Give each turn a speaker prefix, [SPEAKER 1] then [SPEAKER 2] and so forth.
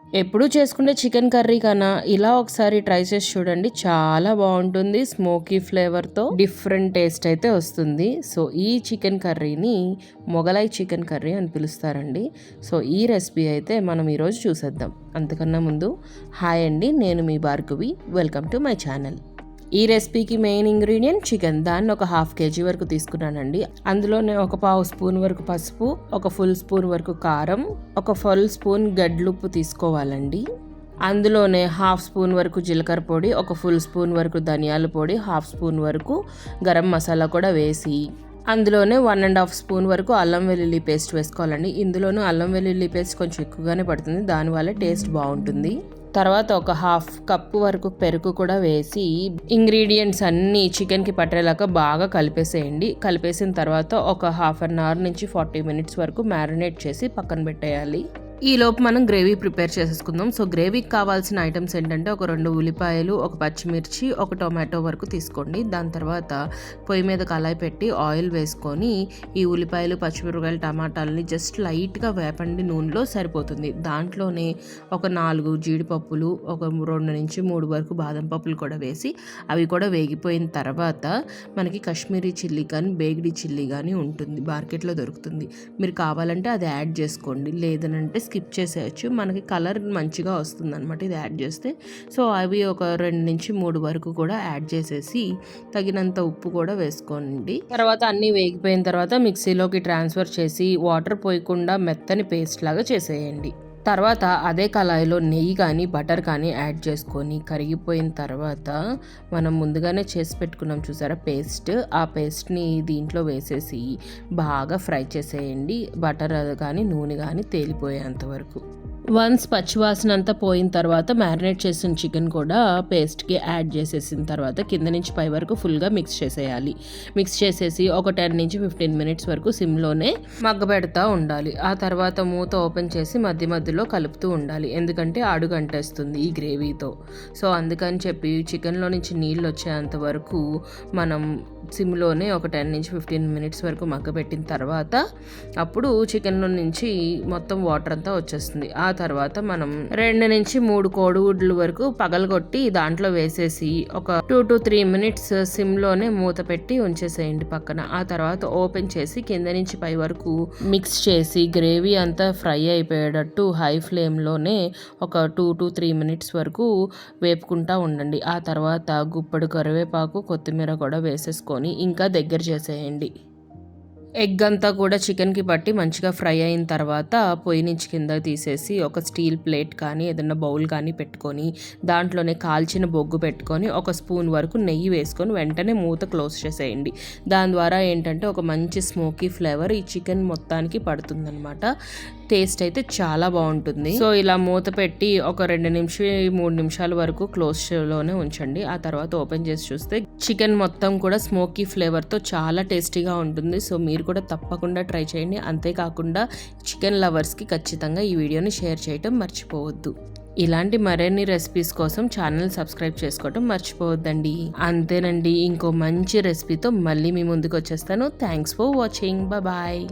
[SPEAKER 1] ఎప్పుడూ చేసుకునే chicken curry కన్నా ఇలా ఒకసారి ట్రై చేసి చూడండి, చాలా బాగుంటుంది. స్మోకీ ఫ్లేవర్తో డిఫరెంట్ టేస్ట్ అయితే వస్తుంది. సో ఈ చికెన్ కర్రీని మొగలాయ్ చికెన్ కర్రీ అని పిలుస్తారండి. సో ఈ రెసిపీ అయితే మనం ఈరోజు చూసేద్దాం. అంతకన్నా ముందు హాయ్ అండి, నేను మీ Bhargavi. Welcome to my channel. ఈ రెసిపీకి మెయిన్ ఇంగ్రీడియంట్ చికెన్. దాన్ని ఒక 1/2 kg వరకు తీసుకున్నానండి. అందులోనే ఒక 1/2 స్పూన్ వరకు పసుపు, ఒక ఫుల్ స్పూన్ వరకు కారం, ఒక ఫుల్ స్పూన్ గడ్లుప్పు తీసుకోవాలండి. అందులోనే 1/2 స్పూన్ వరకు జీలకర్ర పొడి, ఒక ఫుల్ స్పూన్ వరకు ధనియాల పొడి, 1/2 స్పూన్ వరకు గరం మసాలా కూడా వేసి అందులోనే 1.5 స్పూన్ వరకు అల్లం వెల్లుల్లి పేస్ట్ వేసుకోవాలండి. ఇందులోనూ అల్లం వెల్లుల్లి పేస్ట్ కొంచెం ఎక్కువగానే పడుతుంది, దానివల్ల టేస్ట్ బాగుంటుంది. తర్వాత ఒక 1/2 కప్పు వరకు పెరుగు కూడా వేసి ఇంగ్రీడియంట్స్ అన్నీ చికెన్కి పట్టేలాగా బాగా కలిపేసేయండి. కలిపేసిన తర్వాత ఒక 1/2 అవర్ నుంచి 40 మినిట్స్ వరకు మ్యారినేట్ చేసి పక్కన పెట్టేయాలి. ఈలోపు మనం గ్రేవీ ప్రిపేర్ చేసేసుకుందాం. సో గ్రేవీకి కావాల్సిన ఐటమ్స్ ఏంటంటే ఒక 2 ఉల్లిపాయలు, ఒక పచ్చిమిర్చి, ఒక టొమాటో వరకు తీసుకోండి. దాని తర్వాత పొయ్యి మీద కళాయి పెట్టి ఆయిల్ వేసుకొని ఈ ఉల్లిపాయలు, పచ్చిమిరపకాయలు, టమాటాలని జస్ట్ లైట్గా వేపండి, నూనెలో సరిపోతుంది. దాంట్లోనే ఒక 4 జీడిపప్పులు, ఒక 2 నుంచి 3 వరకు బాదం పప్పులు కూడా వేసి అవి కూడా వేగిపోయిన తర్వాత మనకి కాశ్మీరీ చిల్లీ కానీ బేగ్డ్ చిల్లీ కానీ ఉంటుంది, మార్కెట్లో దొరుకుతుంది. మీరు కావాలంటే అది యాడ్ చేసుకోండి, లేదనంటే స్కిప్ చేసేయచ్చు. మనకి కలర్ మంచిగా వస్తుంది అనమాట ఇది యాడ్ చేస్తే. సో అవి ఒక 2 నుంచి 3 వరకు కూడా యాడ్ చేసేసి తగినంత ఉప్పు కూడా వేసుకోండి. తర్వాత అన్నీ వేగిపోయిన తర్వాత మిక్సీలోకి ట్రాన్స్ఫర్ చేసి వాటర్ పోయకుండా మెత్తని పేస్ట్ లాగా చేసేయండి. తర్వాత అదే కళాయిలో నెయ్యి కానీ బటర్ కానీ యాడ్ చేసుకొని కరిగిపోయిన తర్వాత మనం ముందుగానే చేసి పెట్టుకున్నాం చూసారా పేస్ట్, ఆ పేస్ట్ని దీంట్లో వేసేసి బాగా ఫ్రై చేసేయండి. బటర్ కానీ నూనె కానీ తేలిపోయేంత వరకు. వన్స్ పచ్చివాసన అంతా పోయిన తర్వాత మ్యారినేట్ చేసిన చికెన్ కూడా పేస్ట్కి యాడ్ చేసేసిన తర్వాత కింద నుంచి పై వరకు ఫుల్గా మిక్స్ చేసేయాలి. మిక్స్ చేసేసి ఒక 10 నుంచి 15 మినిట్స్ వరకు సిమ్లోనే మగ్గబెడతా ఉండాలి. ఆ తర్వాత మూత ఓపెన్ చేసి మధ్య మధ్యలో కలుపుతూ ఉండాలి, ఎందుకంటే అడుగంటేస్తుంది ఈ గ్రేవీతో. సో అందుకని చెప్పి చికెన్లో నుంచి నీళ్ళు వచ్చేంత వరకు మనం సిమ్లోనే ఒక 10 నుంచి 15 మినిట్స్ వరకు మగ్గబెట్టిన తర్వాత అప్పుడు చికెన్లో నుంచి మొత్తం వాటర్ అంతా వచ్చేస్తుంది. ఆ తర్వాత మనం 2 నుంచి 3 కోడిగుడ్లు వరకు పగలగొట్టి దాంట్లో వేసేసి ఒక 2 to 3 మినిట్స్ సిమ్లోనే మూత పెట్టి ఉంచేసేయండి పక్కన. ఆ తర్వాత ఓపెన్ చేసి కింద నుంచి పై వరకు మిక్స్ చేసి గ్రేవీ అంతా ఫ్రై అయిపోయేటట్టు హై ఫ్లేమ్లోనే ఒక 2 to 3 మినిట్స్ వరకు వేపుకుంటా ఉండండి. ఆ తర్వాత గుప్పడు కరివేపాకు, కొత్తిమీర కూడా వేసేసుకొని ఇంకా దగ్గర చేసేయండి. ఎగ్ అంతా కూడా చికెన్కి పట్టి మంచిగా ఫ్రై అయిన తర్వాత పొయ్యి నుంచి కింద తీసేసి ఒక స్టీల్ ప్లేట్ కానీ ఏదైనా బౌల్ కానీ పెట్టుకొని దాంట్లోనే కాల్చిన బొగ్గు పెట్టుకొని ఒక స్పూన్ వరకు నెయ్యి వేసుకొని వెంటనే మూత క్లోజ్ చేసేయండి. దాని ద్వారా ఏంటంటే ఒక మంచి స్మోకీ ఫ్లేవర్ ఈ చికెన్ మొత్తానికి పడుతుందన్నమాట. టేస్ట్ అయితే చాలా బాగుంటుంది. సో ఇలా మూత పెట్టి ఒక 2 నుంచి 3 నిమిషాల వరకు క్లోజ్లోనే ఉంచండి. ఆ తర్వాత ఓపెన్ చేసి చూస్తే చికెన్ మొత్తం కూడా స్మోకీ ఫ్లేవర్తో చాలా టేస్టీగా ఉంటుంది. సో మీరు కూడా తప్పకుండా ట్రై చేయండి. అంతేకాకుండా చికెన్ లవర్స్కి ఖచ్చితంగా ఈ వీడియోని షేర్ చేయటం మర్చిపోవద్దు. ఇలాంటి మరిన్ని రెసిపీస్ కోసం ఛానల్ సబ్స్క్రైబ్ చేసుకోవటం మర్చిపోవద్దండి. అంతేనండి, ఇంకో మంచి రెసిపీతో మళ్ళీ మీ ముందుకు వచ్చేస్తాను. Thanks for watching. బాయ్.